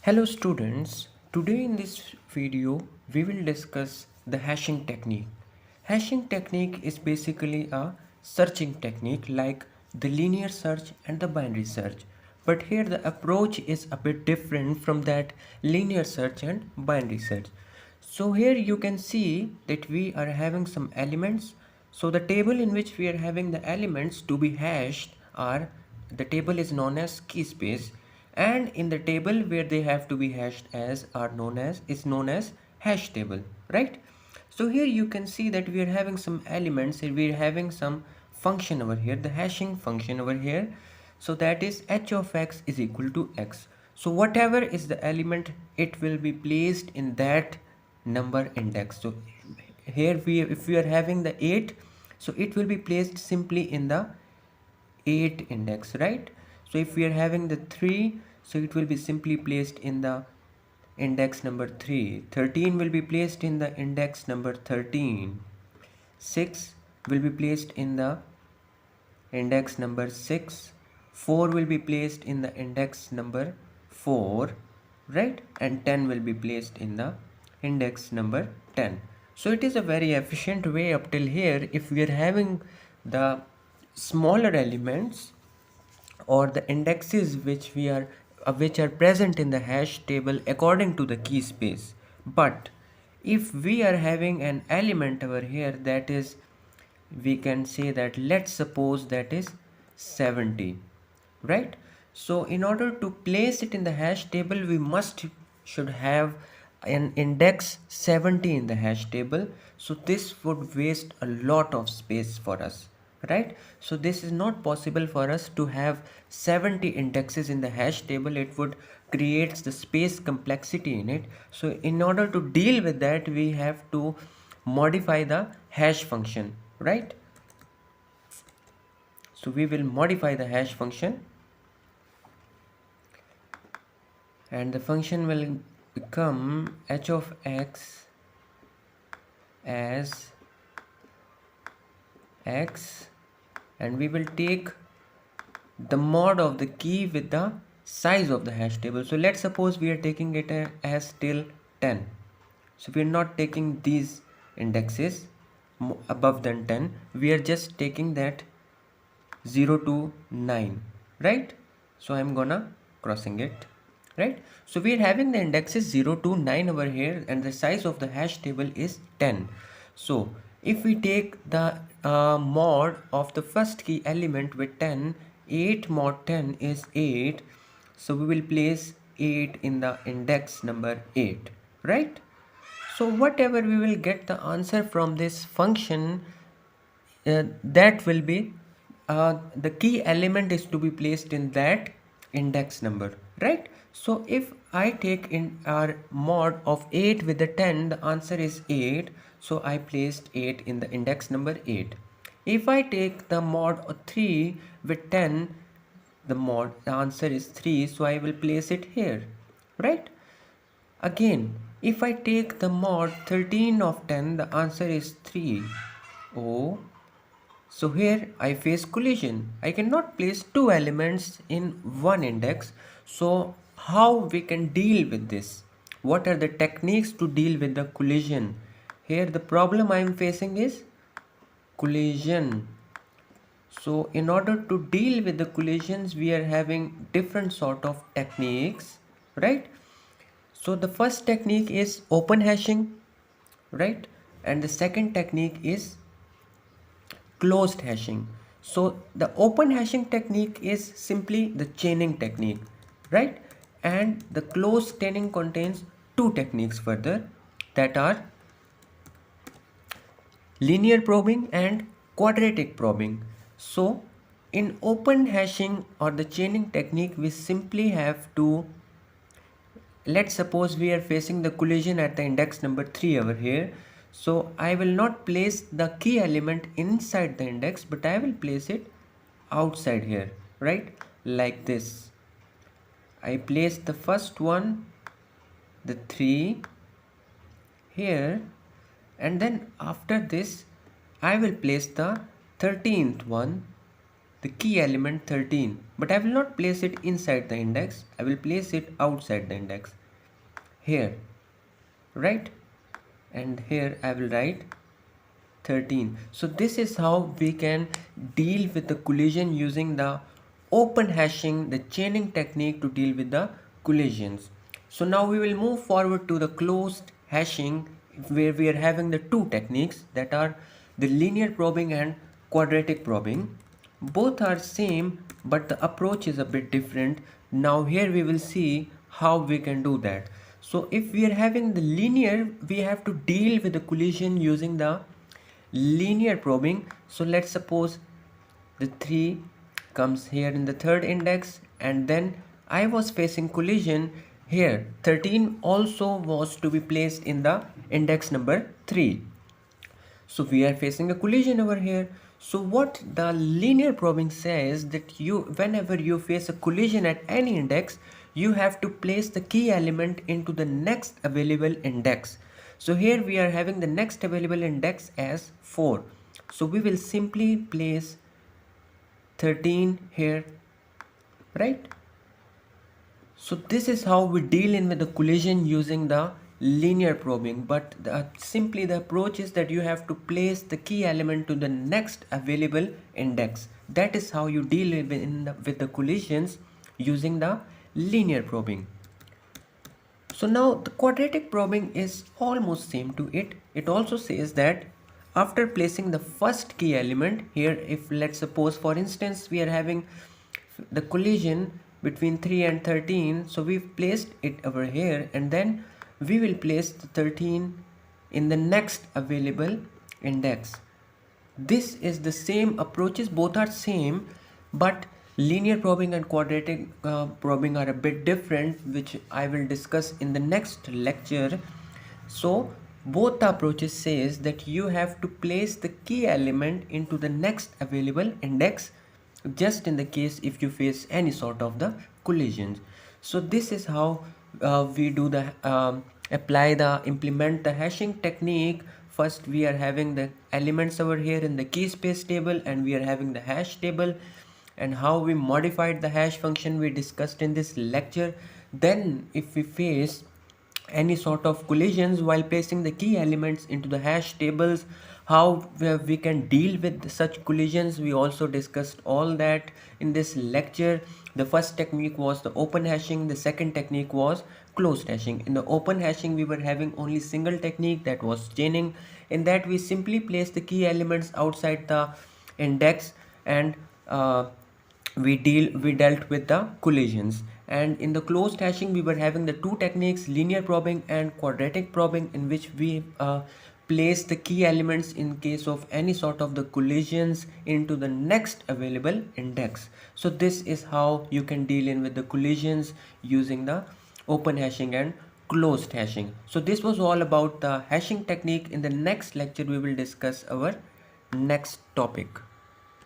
Hello students, today in this video we will discuss the hashing technique. Hashing technique is basically a searching technique like the linear search and the binary search. But here the approach is a bit different from that linear search and binary search. So here you can see that we are having some elements. So the table in which we are having the elements to be hashed are, the table is known as key space, and in the table where they have to be hashed as are known as is known as hash table, right? So here you can see that we are having some elements, we are having some function over here, the hashing function over here. So that is h of x is equal to x. So whatever is the element, it will be placed in that number index. So here if we are having the 8, so it will be placed simply in the 8 index, right? So if we are having the 3, so it will be simply placed in the index number 3. 13 will be placed in the index number 13. 6 will be placed in the index number 6. 4 will be placed in the index number 4, right? And 10 will be placed in the index number 10. So it is a very efficient way up till here. If we are having the smaller elements or the indexes which are present in the hash table according to the key space, but if we are having an element over here, that is, we can say that, let's suppose that is 70, right? So in order to place it in the hash table, we should have an index 70 in the hash table. So this would waste a lot of space for us, right? So this is not possible for us to have 70 indexes in the hash table. It would creates the space complexity in it. So in order to deal with that, we have to modify the hash function, right? So we will modify the hash function, and the function will become h of x as x, and we will take the mod of the key with the size of the hash table. So let's suppose we are taking it as till 10. So we are not taking these indexes above than 10. We are just taking that 0 to 9, right? So I'm gonna crossing it, right? So we are having the indexes 0 to 9 over here, and the size of the hash table is 10. So if we take the mod of the first key element with 10, 8 mod 10 is 8. So we will place 8 in the index number 8, right? So whatever we will get the answer from this function, that will be the key element is to be placed in that index number, right? So if I take in our mod of 8 with the 10, the answer is 8. So I placed 8 in the index number 8. If I take the mod of 3 with 10, the answer is 3. So I will place it here, right? Again, if I take the mod 13 of 10, the answer is 3. Oh, so here I face collision. I cannot place two elements in one index. So how we can deal with this? What are the techniques to deal with the collision? Here the problem I am facing is collision. So in order to deal with the collisions, we are having different sort of techniques, right? So the first technique is open hashing, right? And the second technique is closed hashing. So the open hashing technique is simply the chaining technique, right? And the closed chaining contains two techniques further, that are linear probing and quadratic probing. So in open hashing or the chaining technique, we simply have to, let's suppose we are facing the collision at the index number 3 over here. So I will not place the key element inside the index, but I will place it outside here, right? Like this. I place the first one, the 3 here, and then after this I will place the 13th one the key element 13, but I will not place it inside the index, I will place it outside the index here, right? And here I will write 13. So this is how we can deal with the collision using the open hashing, the chaining technique to deal with the collisions. So now we will move forward to the closed hashing, where we are having the two techniques, that are the linear probing and quadratic probing. Both are same, but the approach is a bit different. Now here we will see how we can do that. So if we are having the linear, we have to deal with the collision using the linear probing. So let's suppose the 3 comes here in the third index, and then I was facing collision here. 13 also was to be placed in the index number 3. So we are facing a collision over here. So what the linear probing says, that you, whenever you face a collision at any index, you have to place the key element into the next available index. So here we are having the next available index as 4. So we will simply place 13 here, right? So this is how we deal in with the collision using the linear probing, but simply the approach is that you have to place the key element to the next available index. That is how you deal with the collisions using the linear probing. So now the quadratic probing is almost same to it. It also says that after placing the first key element here, if let's suppose for instance we are having the collision between 3 and 13, so we've placed it over here, and then we will place the 13 in the next available index. This is the same approaches, both are same, but linear probing and quadratic probing are a bit different, which I will discuss in the next lecture. So both the approaches says that you have to place the key element into the next available index, just in the case if you face any sort of the collisions. So this is how we do the implement the hashing technique. First we are having the elements over here in the key space table, and we are having the hash table, and how we modified the hash function we discussed in this lecture. Then if we face any sort of collisions while placing the key elements into the hash tables, how we can deal with such collisions, we also discussed all that in this lecture. The first technique was the open hashing, the second technique was closed hashing. In the open hashing we were having only single technique, that was chaining. In that we simply place the key elements outside the index, and we dealt with the collisions. And in the closed hashing we were having the two techniques, linear probing and quadratic probing, in which we place the key elements in case of any sort of the collisions into the next available index. So this is how you can deal in with the collisions using the open hashing and closed hashing. So this was all about the hashing technique. In the next lecture we will discuss our next topic.